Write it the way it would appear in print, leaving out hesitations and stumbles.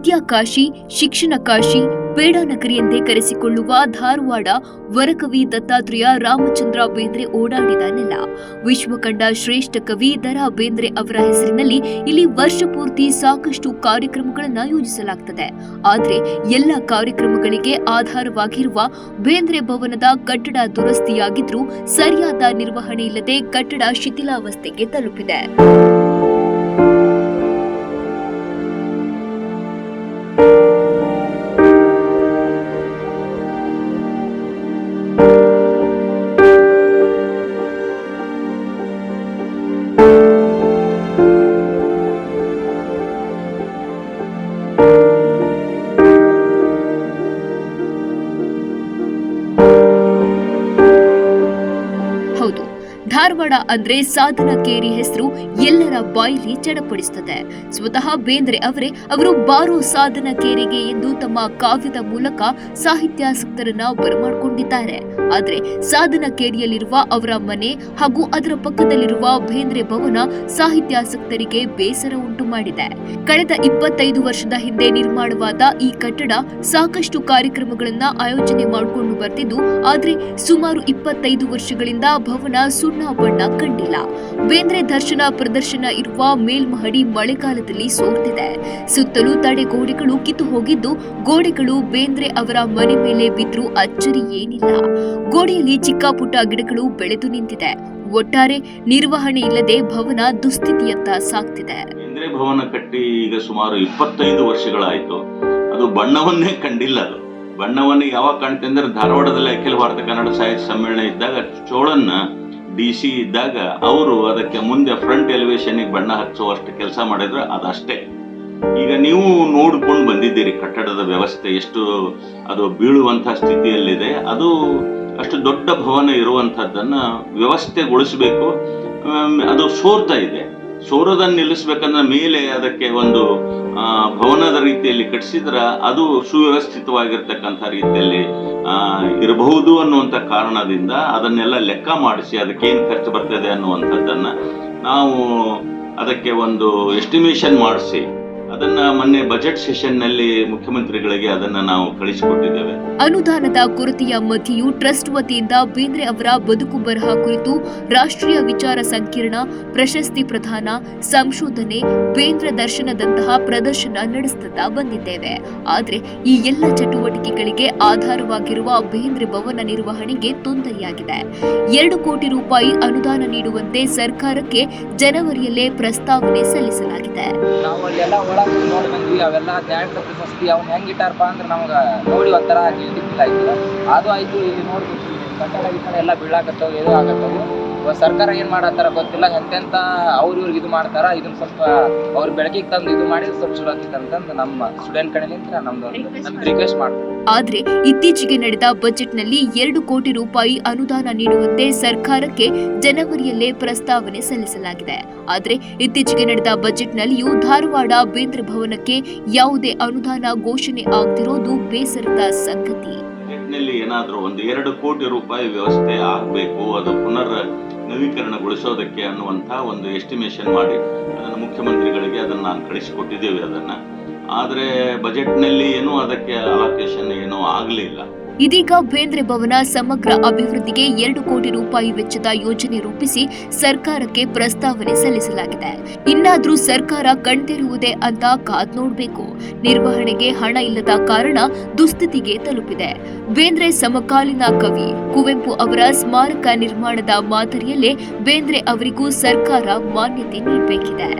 ವಿದ್ಯಾಕಾಶಿ, ಶಿಕ್ಷಣ ಕಾಶಿ, ಪೇಡಾನಗರಿ ಎಂದೇ ಕರೆಸಿಕೊಳ್ಳುವ ಧಾರವಾಡ ವರಕವಿ ದತ್ತಾತ್ರೇಯ ರಾಮಚಂದ್ರ ಬೇಂದ್ರೆ ಓಡಾಡಿದ ನೆಲ. ವಿಶ್ವಕಂಡ ಶ್ರೇಷ್ಠ ಕವಿ ದ.ರಾ. ಬೇಂದ್ರೆ ಅವರ ಹೆಸರಿನಲ್ಲಿ ಇಲ್ಲಿ ವರ್ಷ ಪೂರ್ತಿ ಸಾಕಷ್ಟು ಕಾರ್ಯಕ್ರಮಗಳನ್ನು ಯೋಜಿಸಲಾಗುತ್ತದೆ. ಆದರೆ ಎಲ್ಲ ಕಾರ್ಯಕ್ರಮಗಳಿಗೆ ಆಧಾರವಾಗಿರುವ ಬೇಂದ್ರೆ ಭವನದ ಕಟ್ಟಡ ದುರಸ್ತಿಯಾಗಿದ್ರೂ ಸರಿಯಾದ ನಿರ್ವಹಣೆ ಇಲ್ಲದೆ ಕಟ್ಟಡ ಶಿಥಿಲಾವಸ್ಥೆಗೆ ತಲುಪಿದೆ. ಧಾರವಾಡ ಅಂದ್ರೆ ಸಾಧನ ಕೇರಿ ಹೆಸರು ಎಲ್ಲರ ಬಾಯಿಲಿ ಚಡಪಡಿಸುತ್ತದೆ. ಸ್ವತಃ ಬೇಂದ್ರೆ ಅವರು ಬಾರೋ ಸಾಧನ ಕೇರಿಗೆ ಎಂದು ತಮ್ಮ ಕಾವ್ಯದ ಮೂಲಕ ಸಾಹಿತ್ಯಾಸಕ್ತರನ್ನ ಬರಮಾಡಿಕೊಂಡಿದ್ದಾರೆ. ಆದರೆ ಸಾಧನ ಕೇರಿಯಲ್ಲಿರುವ ಅವರ ಮನೆ ಹಾಗೂ ಅದರ ಪಕ್ಕದಲ್ಲಿರುವ ಬೇಂದ್ರೆ ಭವನ ಸಾಹಿತ್ಯಾಸಕ್ತರಿಗೆ ಬೇಸರ ಉಂಟು ಮಾಡಿದೆ. ಕಳೆದ 25 ವರ್ಷದ ಹಿಂದೆ ನಿರ್ಮಾಣವಾದ ಈ ಕಟ್ಟಡ ಸಾಕಷ್ಟು ಕಾರ್ಯಕ್ರಮಗಳನ್ನ ಆಯೋಜನೆ ಮಾಡಿಕೊಂಡು ಬರ್ತಿದ್ದು, ಆದ್ರೆ ಸುಮಾರು 25 ವರ್ಷಗಳಿಂದ ಭವನ ಸುಣ್ಣ ಬಣ್ಣ ಕಂಡಿಲ್ಲ. ಬೇಂದ್ರೆ ದರ್ಶನ ಪ್ರದರ್ಶನ ಇರುವ ಮೇಲ್ಮಹಡಿ ಮಳೆಗಾಲದಲ್ಲಿ ಸೋರ್ತಿದೆ. ಸುತ್ತಲೂ ತಡೆಗೋಡೆಗಳು ಕಿತ್ತು ಹೋಗಿದ್ದು, ಗೋಡೆಗಳು ಬೇಂದ್ರೆ ಅವರ ಮನೆ ಮೇಲೆ ಬಿದ್ರೂ ಅಚ್ಚರಿ ಏನಿಲ್ಲ. ಗೋಡೆಯಲ್ಲಿ ಚಿಕ್ಕ ಪುಟ್ಟ ಗಿಡಗಳು ಬೆಳೆದು ನಿಂತಿದೆ. ಒಟ್ಟಾರೆ ನಿರ್ವಹಣೆ ಇಲ್ಲದೆ ಭವನ ದುಸ್ಥಿತಿಯತ್ತ ಸಾಗ್ತಿದೆ. ಬೇಂದ್ರೆ ಭವನ ಕಟ್ಟಿ ಈಗ ಸುಮಾರು 25 ವರ್ಷಗಳಾಯ್ತು. ಅದು ಬಣ್ಣವನ್ನೇ ಕಂಡಿಲ್ಲ. ಅದು ಬಣ್ಣವನ್ನೇ ಯಾವಾಗ ಕಾಣ್ತಂದ್ರೆ ಧಾರವಾಡದಲ್ಲಿ ಅಖಿಲ ಭಾರತ ಕನ್ನಡ ಸಾಹಿತ್ಯ ಸಮ್ಮೇಳನ ಇದ್ದಾಗ ಚೋಳನ್ನ DC ಇದ್ದಾಗ ಅವರು ಅದಕ್ಕೆ ಮುಂದೆ ಫ್ರಂಟ್ ಎಲಿವೇಶನ್ ಬಣ್ಣ ಹಚ್ಚುವಷ್ಟು ಕೆಲಸ ಮಾಡಿದ್ರೆ ಅದಷ್ಟೇ. ಈಗ ನೀವು ನೋಡ್ಕೊಂಡು ಬಂದಿದ್ದೀರಿ ಕಟ್ಟಡದ ವ್ಯವಸ್ಥೆ ಎಷ್ಟು ಅದು ಬೀಳುವಂತಹ ಸ್ಥಿತಿಯಲ್ಲಿದೆ. ಅದು ಅಷ್ಟು ದೊಡ್ಡ ಭವನ ಇರುವಂತಹದ್ದನ್ನ ವ್ಯವಸ್ಥೆಗೊಳಿಸಬೇಕು. ಅದು ಸೋರ್ತಾ ಇದೆ. ಸೋರೋದನ್ನು ನಿಲ್ಲಿಸ್ಬೇಕಂದ್ರೆ ಮೇಲೆ ಅದಕ್ಕೆ ಒಂದು ಭವನದ ರೀತಿಯಲ್ಲಿ ಕಟ್ಟಿಸಿದ್ರ ಅದು ಸುವ್ಯವಸ್ಥಿತವಾಗಿರ್ತಕ್ಕಂಥ ರೀತಿಯಲ್ಲಿ ಇರಬಹುದು ಅನ್ನುವಂಥ ಕಾರಣದಿಂದ ಅದನ್ನೆಲ್ಲ ಲೆಕ್ಕ ಮಾಡಿಸಿ ಅದಕ್ಕೆ ಏನು ಖರ್ಚು ಬರ್ತದೆ ಅನ್ನುವಂಥದ್ದನ್ನ ನಾವು ಅದಕ್ಕೆ ಒಂದು ಎಸ್ಟಿಮೇಷನ್ ಮಾಡಿಸಿ ಅದನ್ನ ಮೊನ್ನೆ ಬಜೆಟ್ ಸೆಷನ್ ನಲ್ಲಿ ಮುಖ್ಯಮಂತ್ರಿಗಳಿಗೆ ಅದನ್ನ ನಾವು ಕಳಿಸಿಕೊಟ್ಟಿದ್ದೇವೆ. ಅನುದಾನದ ಕೊರತೆಯ ಮಧ್ಯೆಯೂ ಟ್ರಸ್ಟ್ ವತಿಯಿಂದ ಬೇಂದ್ರೆ ಅವರ ಬದುಕು ಬರಹ ಕುರಿತು ರಾಷ್ಟ್ರೀಯ ವಿಚಾರ ಸಂಕಿರಣ, ಪ್ರಶಸ್ತಿ ಪ್ರದಾನ, ಸಂಶೋಧನೆ, ಬೇಂದ್ರೆ ದರ್ಶನದಂತಹ ಪ್ರದರ್ಶನ ನಡೆಸುತ್ತಾ ಬಂದಿದ್ದೇವೆ. ಆದರೆ ಈ ಎಲ್ಲ ಚಟುವಟಿಕೆಗಳಿಗೆ ಆಧಾರವಾಗಿರುವ ಬೇಂದ್ರೆ ಭವನ ನಿರ್ವಹಣೆಗೆ ತೊಂದರೆಯಾಗಿದೆ. 2 ಕೋಟಿ ರೂಪಾಯಿ ಅನುದಾನ ನೀಡುವಂತೆ ಸರ್ಕಾರಕ್ಕೆ ಜನವರಿಯಲ್ಲೇ ಪ್ರಸ್ತಾವನೆ ಸಲ್ಲಿಸಲಾಗಿದೆ. ನೋಡಿ ಬಂದ್ವಿ. ಅವೆಲ್ಲ ಜ್ಞಾನ ಪ್ರಶಸ್ತಿ ಅವ್ನು ಹೆಂಗಿಟ್ಟಾರಪ್ಪ ಅಂದ್ರೆ ನಮ್ಗೆ ನೋಡಿ ಒಂಥರ ಗಿಲ್ಟಿಫಿಲ್ ಆಯ್ತು. ಅದು ಆಯ್ತು. ಇಲ್ಲಿ ನೋಡ್ಬೇಕು ಕಟ್ಟಡ ಗಿಟ್ಟಡ ಎಲ್ಲ ಬೀಳಾಕತ್ತವು, ಏನೋ ಆಗತ್ತವು. ಸರ್ಕಾರ ಏನ್ ಮಾಡತ್ತಾರ ಗೊತ್ತಿಲ್ಲ. ಎಂತೆಂತ ಇವ್ರಿಗೆ ಇದು ಮಾಡ್ತಾರ. ಇದನ್ನ ಸ್ವಲ್ಪ ಅವ್ರ ಬೆಳಕಿಗೆ ತಂದು ಇದು ಮಾಡಿ ಸ್ವಲ್ಪ ಚಲೋ ಆಗ್ತಿತ್ತು ಅಂತಂದು ನಮ್ಮ ಸ್ಟೂಡೆಂಟ್ ಕಡೆಯಿಂದ ನಮ್ದು ರಿಕ್ವೆಸ್ಟ್ ಮಾಡ್ತಾರೆ. ಆದ್ರೆ ಇತ್ತೀಚೆಗೆ ನಡೆದ ಬಜೆಟ್ನಲ್ಲಿ 2 ಕೋಟಿ ರೂಪಾಯಿ ಅನುದಾನ ನೀಡುವಂತೆ ಸರ್ಕಾರಕ್ಕೆ ಜನವರಿಯಲ್ಲೇ ಪ್ರಸ್ತಾವನೆ ಸಲ್ಲಿಸಲಾಗಿದೆ. ಆದ್ರೆ ಇತ್ತೀಚೆಗೆ ನಡೆದ ಬಜೆಟ್ನಲ್ಲಿಯೂ ಧಾರವಾಡ ಬೇಂದ್ರೆ ಭವನಕ್ಕೆ ಯಾವುದೇ ಅನುದಾನ ಘೋಷಣೆ ಆಗ್ತಿರೋದು ಬೇಸರದ ಸಂಗತಿ. ಬಜೆಟ್ನಲ್ಲಿ ಏನಾದ್ರೂ 2 ಕೋಟಿ ರೂಪಾಯಿ ವ್ಯವಸ್ಥೆ ಆಗಬೇಕು, ಅದು ಪುನರ್ ನವೀಕರಣಗೊಳಿಸೋದಕ್ಕೆ ಅನ್ನುವಂಥ ಒಂದು ಎಸ್ಟಿಮೇಷನ್ ಮಾಡಿ ಅದನ್ನು ಮುಖ್ಯಮಂತ್ರಿಗಳಿಗೆ ಅದನ್ನು ನಾನು ಕಳಿಸಿಕೊಟ್ಟಿದ್ದೇವೆ ಅದನ್ನ. ಆದರೆ ಬಜೆಟ್ನಲ್ಲಿ ಏನೂ ಅದಕ್ಕೆ ಅಲೋಕೇಶನ್ ಏನೂ ಆಗಲಿಲ್ಲ. ಇದೀಗ ಬೇಂದ್ರೆ ಭವನ ಸಮಗ್ರ ಅಭಿವೃದ್ಧಿಗೆ 2 ಕೋಟಿ ರೂಪಾಯಿ ವೆಚ್ಚದ ಯೋಜನೆ ರೂಪಿಸಿ ಸರ್ಕಾರಕ್ಕೆ ಪ್ರಸ್ತಾವನೆ ಸಲ್ಲಿಸಲಾಗಿದೆ. ಇನ್ನಾದ್ರೂ ಸರ್ಕಾರ ಕಣ್ತೆರುವುದೇ ಅಂತ ಕಾದ್ ನೋಡ್ಬೇಕು. ನಿರ್ವಹಣೆಗೆ ಹಣ ಇಲ್ಲದ ಕಾರಣ ದುಸ್ಥಿತಿಗೆ ತಲುಪಿದೆ. ಬೇಂದ್ರೆ ಸಮಕಾಲೀನ ಕವಿ ಕುವೆಂಪು ಅವರ ಸ್ಮಾರಕ ನಿರ್ಮಾಣದ ಮಾದರಿಯಲ್ಲೇ ಬೇಂದ್ರೆ ಅವರಿಗೂ ಸರ್ಕಾರ ಮಾನ್ಯತೆ ನೀಡಬೇಕಿದೆ.